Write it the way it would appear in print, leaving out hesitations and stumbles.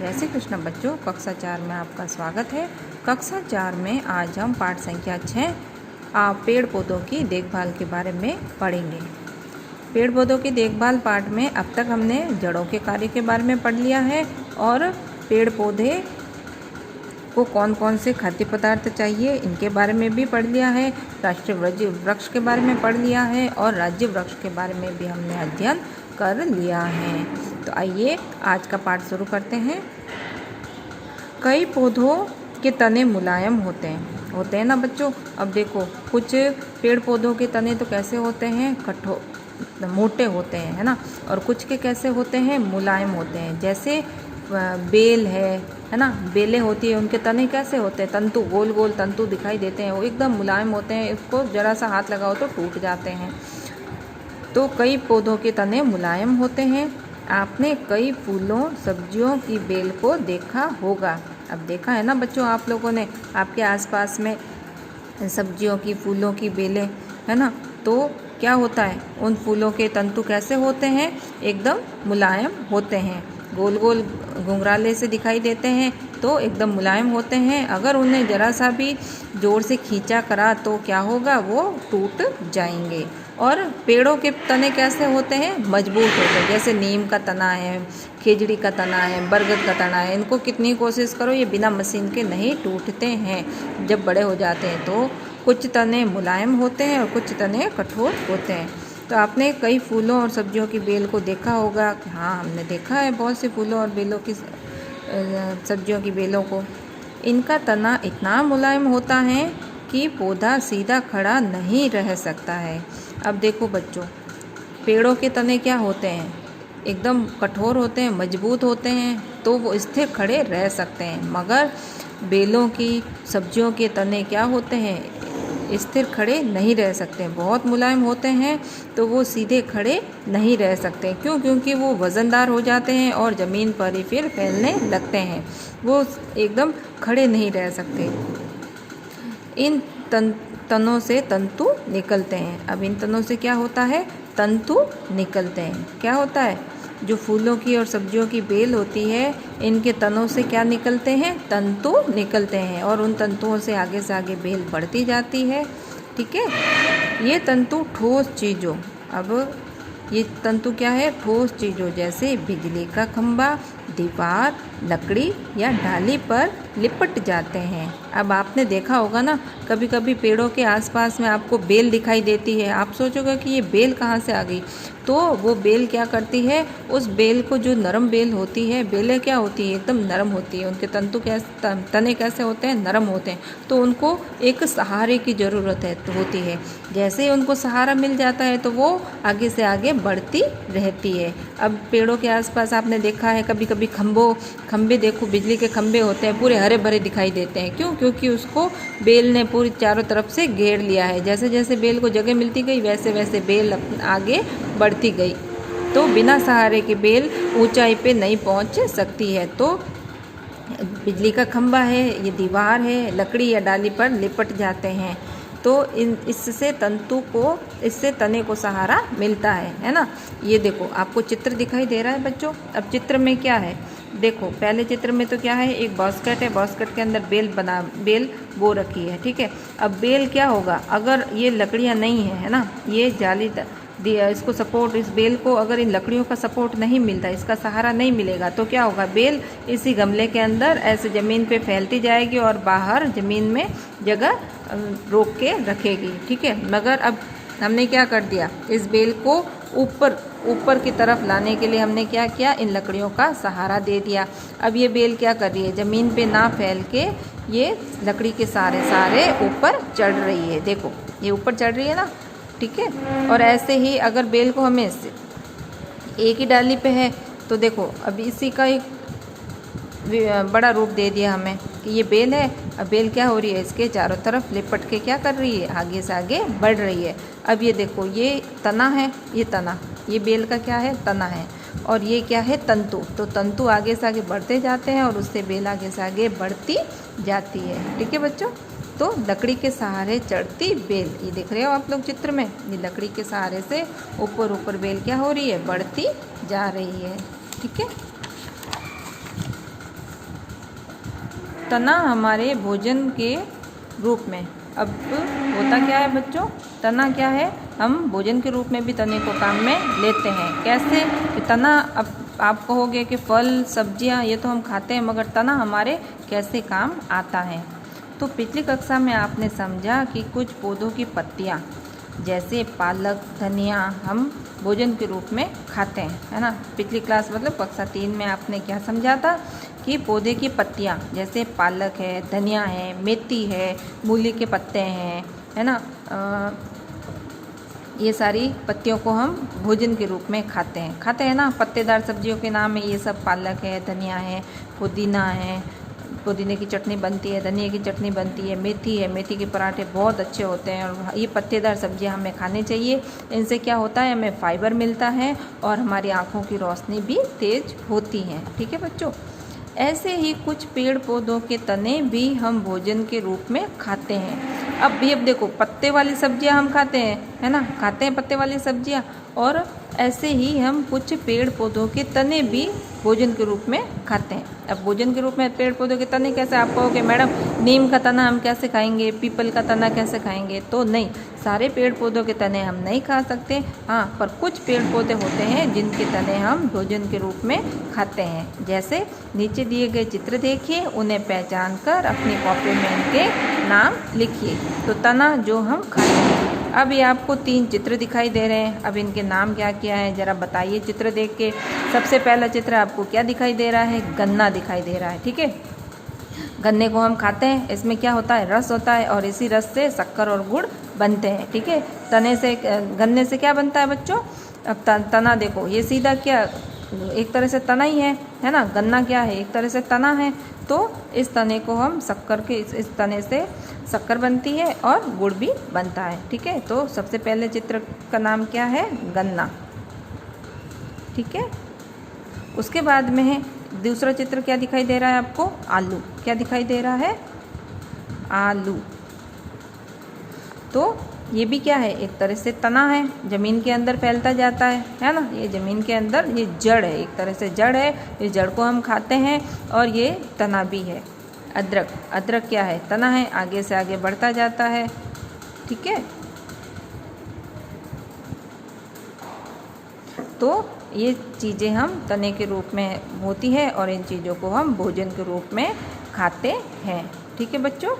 जय श्री कृष्ण बच्चों, कक्षा 4 में आपका स्वागत है। कक्षा 4 में आज हम पाठ संख्या 6 पेड़ पौधों की देखभाल के बारे में पढ़ेंगे। पेड़ पौधों की देखभाल पाठ में अब तक हमने जड़ों के कार्य के बारे में पढ़ लिया है और पेड़ पौधे को कौन कौन से खाद्य पदार्थ चाहिए इनके बारे में भी पढ़ लिया है। राष्ट्रीय वृक्ष के बारे में पढ़ लिया है और राज्य वृक्ष के बारे में भी हमने अध्ययन कर लिया है। तो आइए आज का पाठ शुरू करते हैं। कई पौधों के तने मुलायम होते हैं ना बच्चों। अब देखो, कुछ पेड़ पौधों के तने तो कैसे होते हैं, कठोर मोटे होते हैं, है ना, और कुछ के कैसे होते हैं, मुलायम होते हैं। जैसे बेल है ना, बेलें होती है, उनके तने कैसे होते हैं, तंतु गोल गोल तंतु दिखाई देते हैं, वो एकदम मुलायम होते हैं, इसको जरा सा हाथ लगाओ तो टूट जाते हैं। तो कई पौधों के तने मुलायम होते हैं। आपने कई फूलों सब्जियों की बेल को देखा होगा। अब देखा है ना बच्चों आप लोगों ने, आपके आसपास में सब्जियों की फूलों की बेलें, है ना, तो क्या होता है, उन फूलों के तंतु कैसे होते हैं, एकदम मुलायम होते हैं, गोल गोल घुंघराले से दिखाई देते हैं, तो एकदम मुलायम होते हैं। अगर उन्हें ज़रा सा भी ज़ोर से खींचा करा तो क्या होगा, वो टूट जाएंगे। और पेड़ों के तने कैसे होते हैं, मजबूत होते हैं। जैसे नीम का तना है, खेजड़ी का तना है, बरगद का तना है, इनको कितनी कोशिश करो ये बिना मशीन के नहीं टूटते हैं जब बड़े हो जाते हैं। तो कुछ तने मुलायम होते हैं और कुछ तने कठोर होते हैं। तो आपने कई फूलों और सब्जियों की बेल को देखा होगा। हाँ, हमने देखा है बहुत से फूलों और बेलों की सब्जियों की बेलों को। इनका तना इतना मुलायम होता है कि पौधा सीधा खड़ा नहीं रह सकता है। अब देखो बच्चों, पेड़ों के तने क्या होते हैं, एकदम कठोर होते हैं, मजबूत होते हैं, तो वो स्थिर खड़े रह सकते हैं। मगर बेलों की सब्जियों के तने क्या होते हैं, स्थिर खड़े नहीं रह सकते, बहुत मुलायम होते हैं, तो वो सीधे खड़े नहीं रह सकते। क्यों? क्योंकि वो वज़नदार हो जाते हैं और ज़मीन पर ही फिर फैलने लगते हैं, वो एकदम खड़े नहीं रह सकते। इन तनों से तंतु निकलते हैं। अब इन तनों से क्या होता है, तंतु निकलते हैं। क्या होता है, जो फूलों की और सब्जियों की बेल होती है, इनके तनों से क्या निकलते हैं, तंतु निकलते हैं, और उन तंतुओं से आगे बेल बढ़ती जाती है। ठीक है, ये तंतु ठोस चीज़ों, अब ये तंतु क्या है, ठोस चीज़ों जैसे बिजली का खंभा, दीवार, लकड़ी या डाली पर लिपट जाते हैं। अब आपने देखा होगा ना, कभी कभी पेड़ों के आसपास में आपको बेल दिखाई देती है, आप सोचोगे कि ये बेल कहाँ से आ गई। तो वो बेल क्या करती है, उस बेल को, जो नरम बेल होती है, बेलें क्या होती है, एकदम नरम होती है, उनके तंतु कैसे, तने कैसे होते हैं, नरम होते हैं, तो उनको एक सहारे की ज़रूरत होती है। जैसे ही उनको सहारा मिल जाता है तो वो आगे से आगे बढ़ती रहती है। अब पेड़ों के आसपास आपने देखा है कभी कभी खंबे देखो, बिजली के खंबे होते हैं, पूरे हरे भरे दिखाई देते हैं। क्यों? क्योंकि उसको बेल ने पूरी चारों तरफ से घेर लिया है। जैसे जैसे बेल को जगह मिलती गई वैसे वैसे बेल आगे बढ़ती गई, तो बिना सहारे के बेल ऊंचाई पे नहीं पहुंच सकती है। तो बिजली का खंभा है, ये दीवार है, लकड़ी या डाली पर लिपट जाते हैं, तो इससे इससे तने को सहारा मिलता है ना। ये देखो, आपको चित्र दिखाई दे रहा है बच्चों। अब चित्र में क्या है, देखो, पहले चित्र में तो क्या है, एक बास्केट है, बास्केट के अंदर बेल बो रखी है। ठीक है, अब बेल क्या होगा, अगर ये लकड़ियाँ नहीं है ना, ये जाली दिया इसको सपोर्ट, इस बेल को अगर इन लकड़ियों का सपोर्ट नहीं मिलता, इसका सहारा नहीं मिलेगा, तो क्या होगा, बेल इसी गमले के अंदर ऐसे ज़मीन पे फैलती जाएगी और बाहर ज़मीन में जगह रोक के रखेगी। ठीक है, मगर अब हमने क्या कर दिया, इस बेल को ऊपर की तरफ लाने के लिए हमने क्या किया, इन लकड़ियों का सहारा दे दिया। अब ये बेल क्या कर रही है, ज़मीन पे ना फैल के ये लकड़ी के सारे ऊपर चढ़ रही है। देखो, ये ऊपर चढ़ रही है ना। ठीक है, और ऐसे ही अगर बेल को हमें एक ही डाली पे है तो देखो, अब इसी का एक बड़ा रूप दे दिया हमें कि ये बेल है। अब बेल क्या हो रही है, इसके चारों तरफ लिपट के क्या कर रही है, आगे से आगे बढ़ रही है। अब ये देखो, ये तना है, ये बेल का क्या है, तना है, और ये क्या है, तंतु। तो तंतु आगे से आगे बढ़ते जाते हैं और उससे बेल आगे से आगे बढ़ती जाती है। ठीक है बच्चों, तो लकड़ी के सहारे चढ़ती बेल, ये देख रहे हो आप लोग चित्र में, ये लकड़ी के सहारे से ऊपर बेल क्या हो रही है, बढ़ती जा रही है। ठीक है, तना हमारे भोजन के रूप में। अब होता क्या है बच्चों, तना क्या है, हम भोजन के रूप में भी तने को काम में लेते हैं। कैसे कि तना, अब आप कहोगे कि फल सब्जियां ये तो हम खाते हैं, मगर तना हमारे कैसे काम आता है। तो पिछली कक्षा में आपने समझा कि कुछ पौधों की पत्तियां जैसे पालक, धनिया हम भोजन के रूप में खाते हैं, है ना। पिछली क्लास मतलब कक्षा 3 में आपने क्या समझा था कि पौधे की पत्तियां जैसे पालक है, धनिया है, मेथी है, मूली के पत्ते हैं, है ना, ये सारी पत्तियों को हम भोजन के रूप में खाते हैं ना। पत्तेदार सब्जियों के नाम है ये सब, पालक है, धनिया है, पुदीना है, पुदीने की चटनी बनती है, धनिया की चटनी बनती है, मेथी है, मेथी के पराठे बहुत अच्छे होते हैं। और ये पत्तेदार सब्जियां हमें खानी चाहिए। इनसे क्या होता है, हमें फाइबर मिलता है और हमारी आँखों की रोशनी भी तेज होती है। ठीक है बच्चों, ऐसे ही कुछ पेड़ पौधों के तने भी हम भोजन के रूप में खाते हैं। अब देखो, पत्ते वाली सब्जियां हम खाते हैं, है ना, खाते हैं पत्ते वाली सब्जियां, और ऐसे ही हम कुछ पेड़ पौधों के तने भी भोजन के रूप में खाते हैं। अब भोजन के रूप में पेड़ पौधों के तने कैसे, आप कहोगे मैडम नीम का तना हम कैसे खाएंगे, पीपल का तना कैसे खाएंगे, तो नहीं, सारे पेड़ पौधों के तने हम नहीं खा सकते। हाँ, पर कुछ पेड़ पौधे होते हैं जिनके तने हम भोजन के रूप में खाते हैं। जैसे नीचे दिए गए चित्र देखिए, उन्हें पहचान कर अपनी कॉपी में इनके नाम लिखिए। तो तना जो हम खाते हैं। अब ये आपको 3 चित्र दिखाई दे रहे हैं। अब इनके नाम क्या क्या है ज़रा बताइए चित्र देख के। सबसे पहला चित्र आपको क्या दिखाई दे रहा है, गन्ना दिखाई दे रहा है। ठीक है, गन्ने को हम खाते हैं, इसमें क्या होता है, रस होता है, और इसी रस से शक्कर और गुड़ बनते हैं। ठीक है, तने से, गन्ने से क्या बनता है बच्चों, अब तना देखो, ये सीधा क्या एक तरह से तना ही है ना। गन्ना क्या है, एक तरह से तना है। तो इस तने को हम शक्कर के, इस तने से शक्कर बनती है और गुड़ भी बनता है। ठीक है, तो सबसे पहले चित्र का नाम क्या है, गन्ना। ठीक है, उसके बाद में है दूसरा चित्र, क्या दिखाई दे रहा है आपको, आलू। क्या दिखाई दे रहा है, आलू। तो ये भी क्या है, एक तरह से तना है, ज़मीन के अंदर फैलता जाता है ना। ये ज़मीन के अंदर ये जड़ है, एक तरह से जड़ है, इस जड़ को हम खाते हैं, और ये तना भी है। अदरक, अदरक क्या है, तना है, आगे से आगे बढ़ता जाता है। ठीक है, तो ये चीज़ें हम तने के रूप में होती है और इन चीज़ों को हम भोजन के रूप में खाते हैं। ठीक है बच्चों।